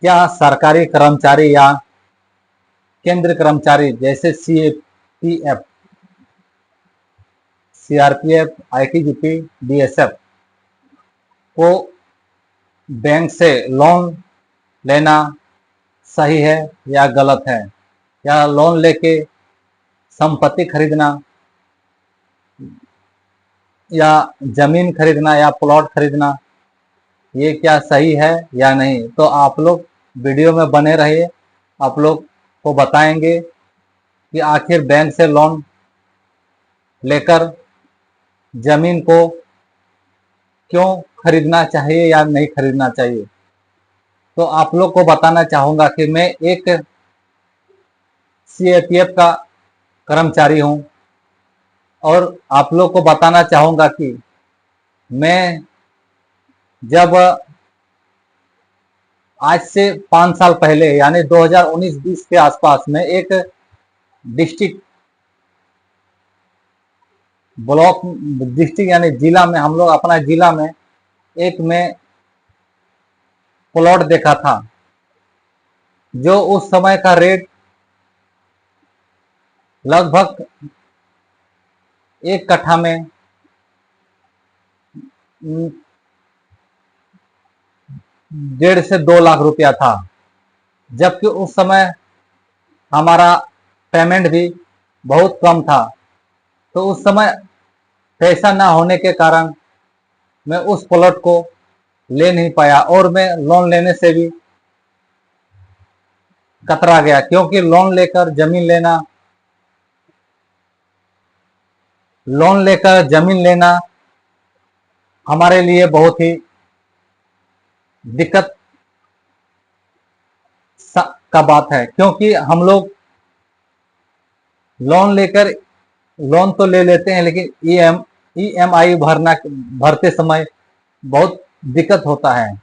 क्या सरकारी कर्मचारी या केंद्रीय कर्मचारी जैसे सीएपीएफ, सीआरपीएफ, आईटीबीपी, बीएसएफ को बैंक से लोन लेना सही है या गलत है? या लोन लेके संपत्ति खरीदना या जमीन खरीदना या प्लॉट खरीदना, ये क्या सही है या नहीं? तो आप लोग वीडियो में बने रहिए, आप लोग को बताएंगे कि आखिर बैंक से लोन लेकर जमीन को क्यों खरीदना चाहिए या नहीं खरीदना चाहिए। तो आप लोग को बताना चाहूँगा कि मैं एक सीएपीएफ का कर्मचारी हूँ और आप लोग को बताना चाहूँगा कि मैं जब आज से 5 साल पहले यानी 2019-20 के आसपास में एक डिस्ट्रिक्ट ब्लॉक, डिस्ट्रिक्ट यानी जिला में, हम लोग अपना जिला में एक में प्लॉट देखा था जो उस समय का रेट लगभग एक कट्ठा में 1.5 से 2 लाख रुपया था, जबकि उस समय हमारा पेमेंट भी बहुत कम था। तो उस समय पैसा ना होने के कारण मैं उस प्लॉट को ले नहीं पाया और मैं लोन लेने से भी कतरा गया, क्योंकि लोन लेकर जमीन लेना हमारे लिए बहुत ही दिक्कत का बात है। क्योंकि हम लोग लोन तो ले लेते हैं, लेकिन ईएमआई भरते समय बहुत दिक्कत होता है।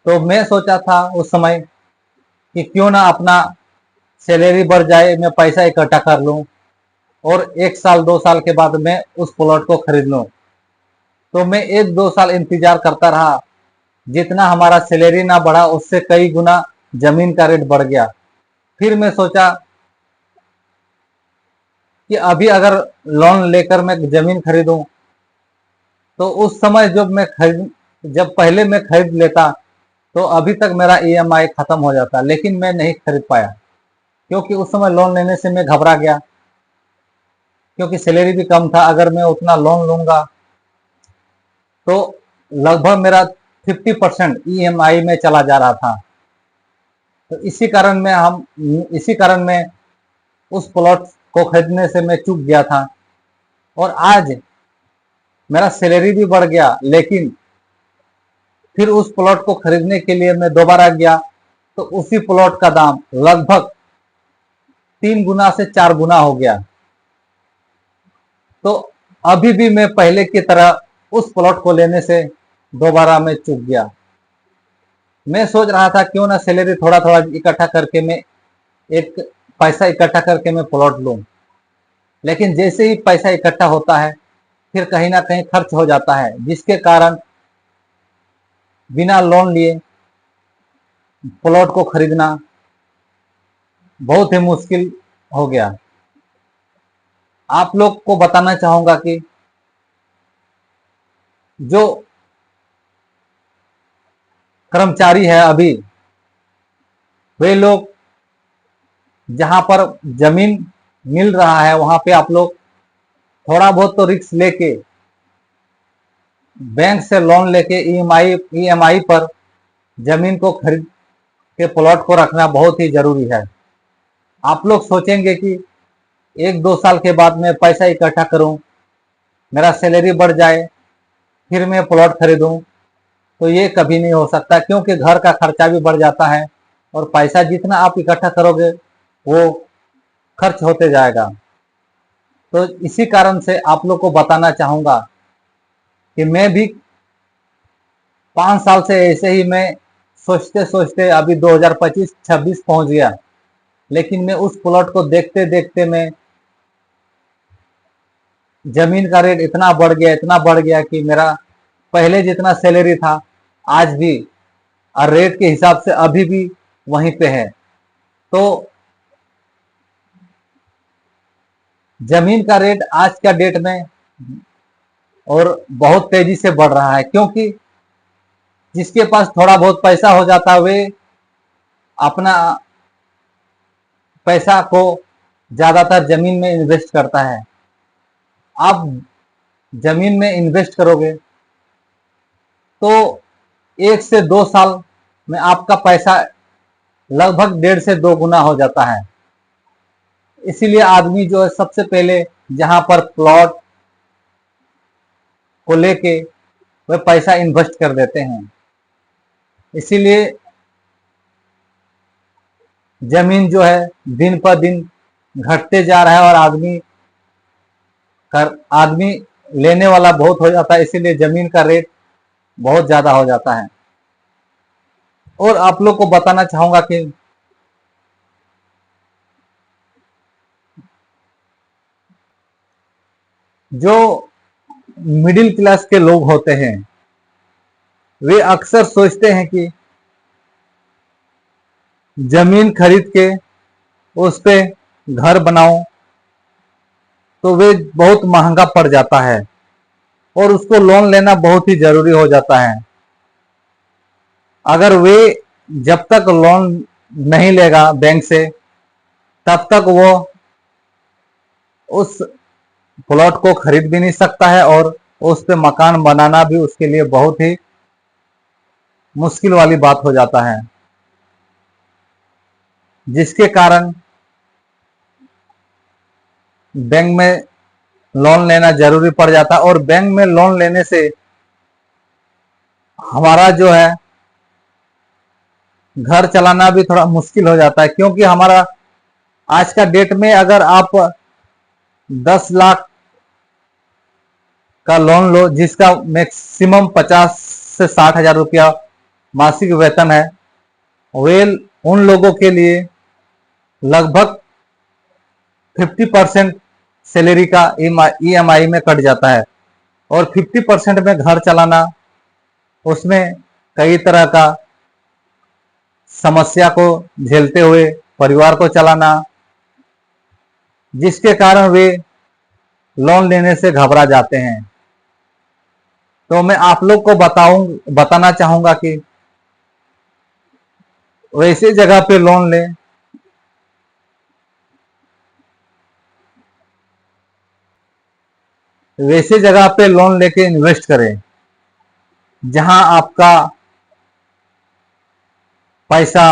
तो मैं सोचा था उस समय कि क्यों ना अपना सैलरी बढ़ जाए, मैं पैसा इकट्ठा कर लूं और 1 साल 2 साल के बाद मैं उस प्लॉट को खरीद लूं। तो मैं 1-2 साल इंतजार करता रहा, जितना हमारा सैलरी ना बढ़ा उससे कई गुना जमीन का रेट बढ़ गया। फिर मैं सोचा कि अभी अगर लोन लेकर मैं जमीन खरीदूं तो उस समय जब पहले मैं खरीद लेता तो अभी तक मेरा ईएमआई खत्म हो जाता, लेकिन मैं नहीं खरीद पाया क्योंकि उस समय लोन लेने से मैं घबरा गया, क्योंकि सैलरी भी कम था। अगर मैं उतना लोन लूंगा तो लगभग मेरा 50% ईएमआई में चला जा रहा था। तो इसी कारण मैं उस प्लॉट को खरीदने से मैं चूक गया था और आज मेरा सैलरी भी बढ़ गया, लेकिन फिर उस प्लॉट को खरीदने के लिए मैं दोबारा गया तो उसी प्लॉट का दाम लगभग 3 गुना से 4 गुना हो गया। तो अभी भी मैं पहले की तरह उस प्लॉट को लेने से दोबारा मैं चूक गया। मैं सोच रहा था क्यों ना सैलरी थोड़ा थोड़ा इकट्ठा करके मैं एक पैसा इकट्ठा करके मैं प्लॉट लूं, लेकिन जैसे ही पैसा इकट्ठा होता है फिर कहीं ना कहीं खर्च हो जाता है, जिसके कारण बिना लोन लिए प्लॉट को खरीदना बहुत ही मुश्किल हो गया। आप लोग को बताना चाहूंगा कि जो कर्मचारी है अभी, वे लोग जहां पर जमीन मिल रहा है वहां पे आप लोग थोड़ा बहुत तो रिस्क लेके बैंक से लोन लेके ईएमआई पर जमीन को खरीद के प्लॉट को रखना बहुत ही जरूरी है। आप लोग सोचेंगे कि 1-2 साल के बाद मैं पैसा इकट्ठा करूं, मेरा सैलरी बढ़ जाए, फिर मैं प्लॉट खरीदूं, तो ये कभी नहीं हो सकता, क्योंकि घर का खर्चा भी बढ़ जाता है और पैसा जितना आप इकट्ठा करोगे वो खर्च होते जाएगा। तो इसी कारण से आप लोग को बताना चाहूंगा कि मैं भी 5 साल से ऐसे ही मैं सोचते सोचते अभी 2025-26 पहुंच गया, लेकिन मैं उस प्लॉट को देखते देखते मैं जमीन का रेट इतना बढ़ गया कि मेरा पहले जितना सैलरी था आज भी और रेट के हिसाब से अभी भी वहीं पे है। तो जमीन का रेट आज का डेट में और बहुत तेजी से बढ़ रहा है, क्योंकि जिसके पास थोड़ा बहुत पैसा हो जाता है वे अपना पैसा को ज्यादातर जमीन में इन्वेस्ट करता है। आप जमीन में इन्वेस्ट करोगे तो 1 से 2 साल में आपका पैसा लगभग 1.5 से 2 गुना हो जाता है। इसीलिए आदमी जो है सबसे पहले जहां पर प्लॉट को लेके वे पैसा इन्वेस्ट कर देते हैं। इसीलिए जमीन जो है दिन पर दिन घटते जा रहा है और आदमी लेने वाला बहुत हो जाता है, इसीलिए जमीन का रेट बहुत ज्यादा हो जाता है। और आप लोग को बताना चाहूंगा कि जो मिडिल क्लास के लोग होते हैं वे अक्सर सोचते हैं कि जमीन खरीद के उस पे घर बनाओ तो वे बहुत महंगा पड़ जाता है और उसको लोन लेना बहुत ही जरूरी हो जाता है। अगर वे जब तक लोन नहीं लेगा बैंक से तब तक वो उस प्लॉट को खरीद भी नहीं सकता है और उस पे मकान बनाना भी उसके लिए बहुत ही मुश्किल वाली बात हो जाता है, जिसके कारण बैंक में लोन लेना जरूरी पड़ जाता है। और बैंक में लोन लेने से हमारा जो है घर चलाना भी थोड़ा मुश्किल हो जाता है, क्योंकि हमारा आज का डेट में अगर आप 10 लाख का लोन लो जिसका मैक्सिमम 50 से 60 हजार रुपया मासिक वेतन है, वे उन लोगों के लिए लगभग 50% सैलरी का EMI में कट जाता है। और 50% में घर चलाना, उसमें कई तरह का समस्या को झेलते हुए परिवार को चलाना, जिसके कारण वे लोन लेने से घबरा जाते हैं। तो मैं आप लोग को बताना चाहूंगा कि वैसी जगह पे लोन लें वैसे जगह पे लोन लेके इन्वेस्ट करें जहां आपका पैसा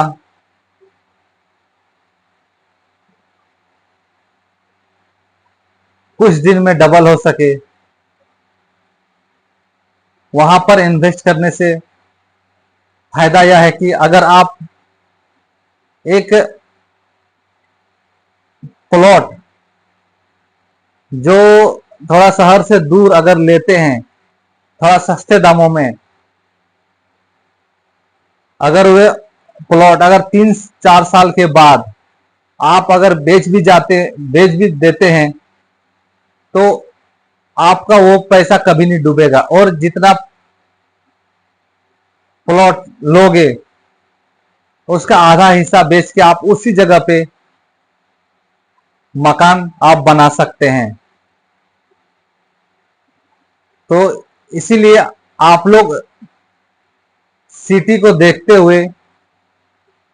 कुछ दिन में डबल हो सके। वहां पर इन्वेस्ट करने से फायदा यह है कि अगर आप एक प्लॉट जो थोड़ा शहर से दूर अगर लेते हैं थोड़ा सस्ते दामों में, अगर वे प्लॉट अगर 3-4 साल के बाद आप अगर बेच भी देते हैं तो आपका वो पैसा कभी नहीं डूबेगा। और जितना प्लॉट लोगे उसका आधा हिस्सा बेच के आप उसी जगह पे मकान आप बना सकते हैं। तो इसीलिए आप लोग सिटी को देखते हुए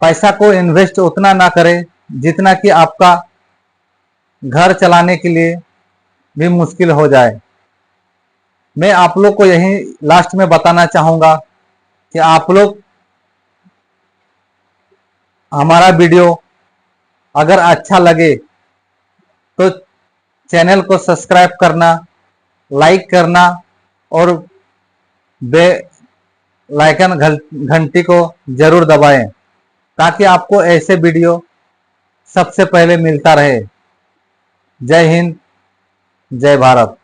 पैसा को इन्वेस्ट उतना ना करें जितना कि आपका घर चलाने के लिए भी मुश्किल हो जाए। मैं आप लोग को यही लास्ट में बताना चाहूंगा कि आप लोग हमारा वीडियो अगर अच्छा लगे तो चैनल को सब्सक्राइब करना, लाइक करना और लाइकन घंटी को जरूर दबाएं ताकि आपको ऐसे वीडियो सबसे पहले मिलता रहे। जय हिंद, जय भारत।